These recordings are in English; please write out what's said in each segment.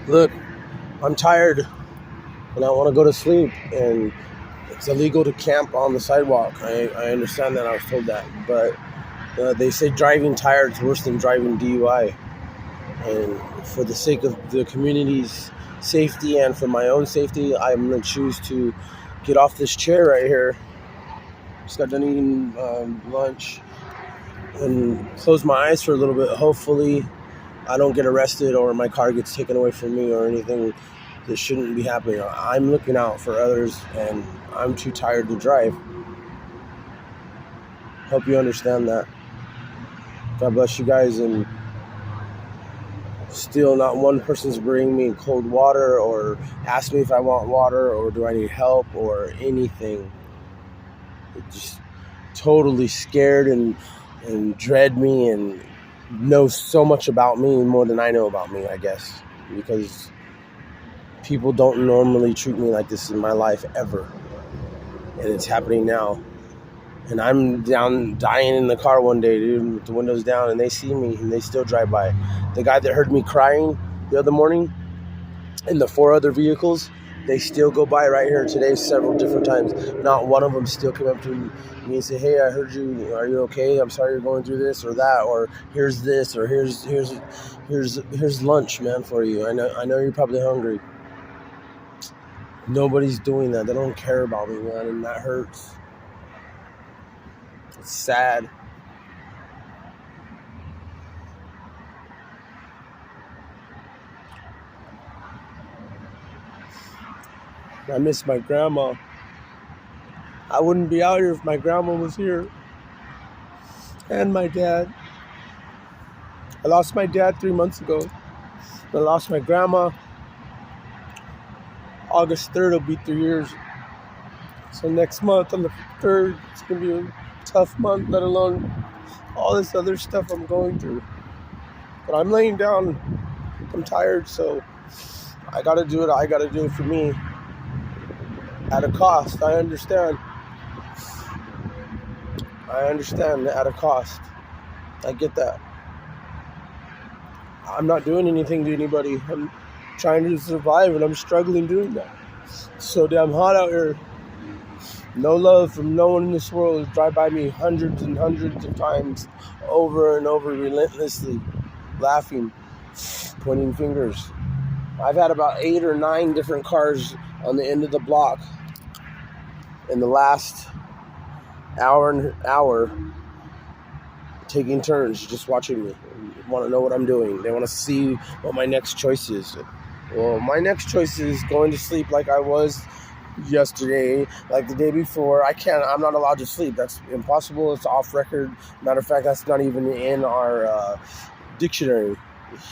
Look, I'm tired and I want to go to sleep, and it's illegal to camp on the sidewalk. I understand that. I was told that. But they say driving tired is worse than driving DUI. And for the sake of the community's safety and for my own safety, I'm going to choose to get off this chair right here. Just got done eating lunch and close my eyes for a little bit. Hopefully, I don't get arrested or my car gets taken away from me or anything that shouldn't be happening. I'm looking out for others, and I'm too tired to drive. Hope you understand that. God bless you guys, and still not one person's bringing me cold water or ask me if I want water or do I need help or anything. It just totally scared and dread me and know so much about me, more than I know about me, I guess, because people don't normally treat me like this in my life ever, and it's happening now. And I'm down dying in the car one day, dude, with the windows down, and they see me and they still drive by. The guy that heard me crying the other morning and the 4 other vehicles, they still go by right here today several different times. Not one of them still come up to me and say, "Hey, I heard you. Are you okay? I'm sorry you're going through this or that, or here's this, or here's lunch, man, for you. I know you're probably hungry." Nobody's doing that. They don't care about me, man, and that hurts. It's sad. I miss my grandma. I wouldn't be out here if my grandma was here. And my dad. I lost my dad 3 months ago. I lost my grandma. August 3rd will be 3 years. So next month on the 3rd, it's going to be a tough month, let alone all this other stuff I'm going through. But I'm laying down. I'm tired, so I got to do it. I got to do it for me. At a cost, I understand. At a cost. I get that. I'm not doing anything to anybody. I'm trying to survive, and I'm struggling doing that. It's so damn hot out here. No love from no one in this world. Drive by me hundreds and hundreds of times, over and over, relentlessly, laughing, pointing fingers. I've had about 8 or 9 different cars on the end of the block in the last hour taking turns just watching me. They want to know what I'm doing. They want to see what my next choice is. Well, my next choice is going to sleep like I was yesterday, like the day before. I'm not allowed to sleep. That's impossible. It's off record. Matter of fact, that's not even in our dictionary.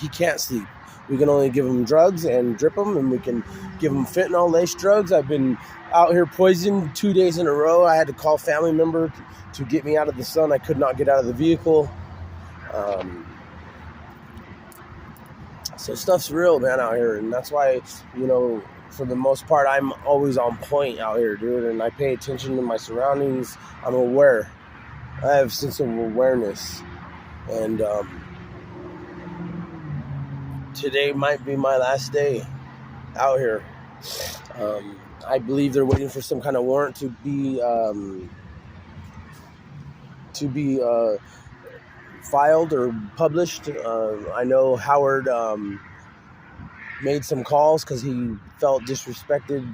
He can't sleep. We can only give him drugs and drip him, and we can give him fentanyl-laced drugs. I've been out here poisoned 2 days in a row. I had to call a family member to get me out of the sun. I could not get out of the vehicle. So stuff's real, man, out here. And that's why, for the most part, I'm always on point out here, dude. And I pay attention to my surroundings. I'm aware. I have a sense of awareness. And today might be my last day out here. I believe they're waiting for some kind of warrant to be filed or published. I know Howard made some calls because he felt disrespected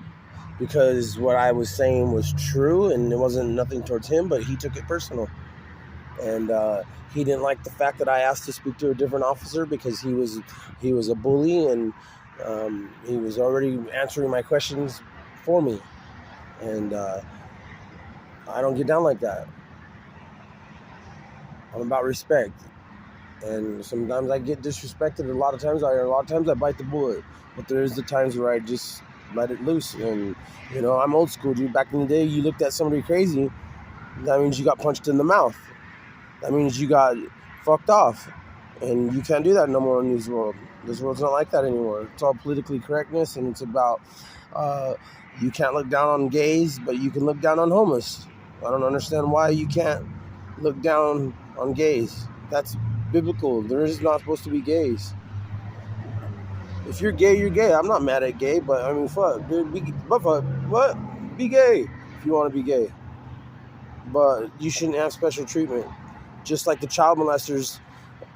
because what I was saying was true and it wasn't nothing towards him, but he took it personal. And he didn't like the fact that I asked to speak to a different officer because he was a bully, and he was already answering my questions for me. And I don't get down like that. I'm about respect. And sometimes I get disrespected. A lot of times I bite the bullet. But there is the times where I just let it loose. And, I'm old school, dude. Back in the day, you looked at somebody crazy, that means you got punched in the mouth. That means you got fucked off. And you can't do that no more in this world. This world's not like that anymore. It's all politically correctness, and it's about you can't look down on gays, but you can look down on homeless. I don't understand why you can't look down on gays. That's biblical. There is not supposed to be gays. If you're gay, you're gay. I'm not mad at gay, but I mean, fuck, dude, what? Be gay if you want to be gay. But you shouldn't have special treatment. Just like the child molesters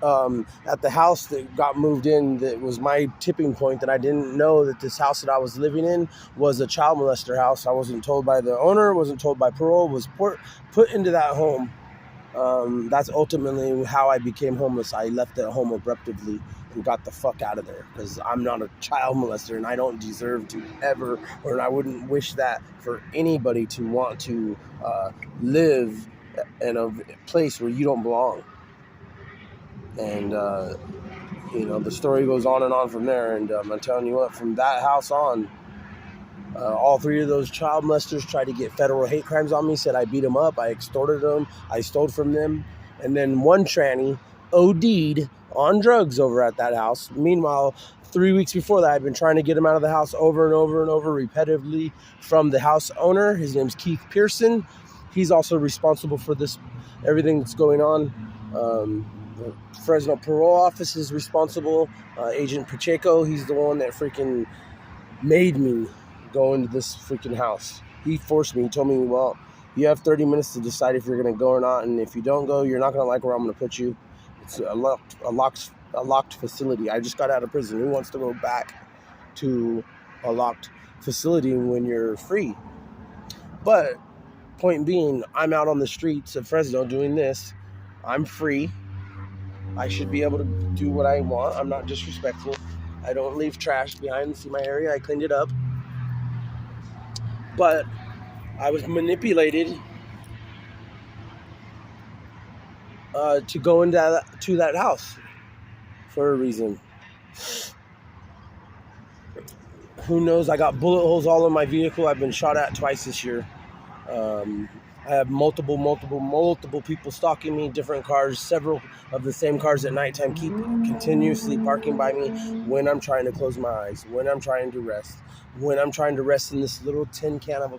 at the house that got moved in, that was my tipping point, that I didn't know that this house that I was living in was a child molester house. I wasn't told by the owner, wasn't told by parole, was put into that home. That's ultimately how I became homeless. I left that home abruptly and got the fuck out of there, because I'm not a child molester and I don't deserve to ever, or I wouldn't wish that for anybody to want to live in a place where you don't belong. And the story goes on and on from there. And I'm telling you what, from that house on, all three of those child molesters tried to get federal hate crimes on me, said I beat them up, I extorted them, I stole from them. And then one tranny OD'd on drugs over at that house. Meanwhile, 3 weeks before that, I've been trying to get him out of the house over and over and over repetitively from the house owner. His name's Keith Pearson. He's also responsible for this, everything that's going on. The Fresno Parole Office is responsible. Agent Pacheco, he's the one that freaking made me go into this freaking house. He forced me. He told me, well, you have 30 minutes to decide if you're going to go or not, and if you don't go, you're not going to like where I'm going to put you. It's a locked facility. I just got out of prison. Who wants to go back to a locked facility when you're free? But point being, I'm out on the streets of Fresno doing this. I'm free. I should be able to do what I want. I'm not disrespectful. I don't leave trash behind. See my area? I cleaned it up. But I was manipulated to go into that house for a reason. Who knows? I got bullet holes all in my vehicle. I've been shot at twice this year. I have multiple people stalking me, different cars, several of the same cars at nighttime keep continuously parking by me when I'm trying to close my eyes, when I'm trying to rest in this little tin can of a